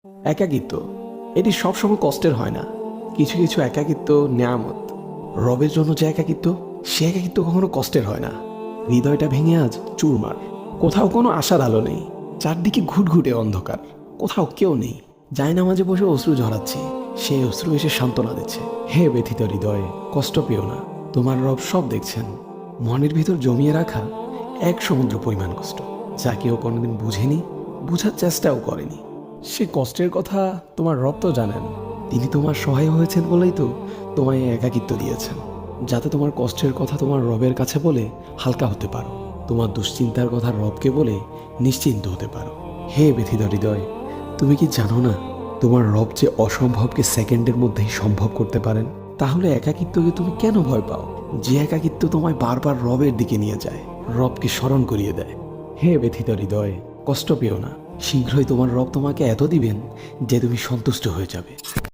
একাকিত্ব এটি সবসময় কষ্টের হয় না। কিছু কিছু একাকিত্ব নেয়ামত। রবের জন্য যে একাকিত্ব, সে একাকিত্ব কখনো কষ্টের হয় না। হৃদয়টা ভেঙে আজ চুরমার। কোথাও কোনো আশার আলো নেই, চারদিকে ঘুটঘুটে অন্ধকার। কোথাও কেউ নেই। জায়নামাজে বসে অশ্রু ঝরাচ্ছি, সেই অশ্রু এসে সান্ত্বনা দিচ্ছে। হে ব্যথিত হৃদয়, কষ্ট পেও না, তোমার রব সব দেখছেন। মনের ভিতর জমিয়ে রাখা এক সমুদ্র পরিমাণ কষ্ট, যা কেউ কোনোদিন বুঝেনি, বুঝার চেষ্টাও করেনি। সে কষ্টের কথা তোমার রব তো জানেন। তিনি তোমার সহায় হয়েছেন বলেই তো তোমায় এই একাকিত্ব দিয়েছেন, যাতে তোমার কষ্টের কথা তোমার রবের কাছে বলে হালকা হতে পারো, তোমার দুশ্চিন্তার কথা রবকে বলে নিশ্চিন্ত হতে পারো। হে ব্যথিত হৃদয়, তুমি কি জানো না তোমার রব যে অসম্ভবকে সেকেন্ডের মধ্যেই সম্ভব করতে পারেন? তাহলে একাকিত্বকে তুমি কেন ভয় পাও? যে একাকিত্ব তোমায় বারবার রবের দিকে নিয়ে যায়, রবকে স্মরণ করিয়ে দেয়। হে ব্যথিত হৃদয়, কষ্ট পেও না। শীঘ্রই তোমার রব তোমাকে এত দিবেন যে তুমি সন্তুষ্ট হয়ে যাবে।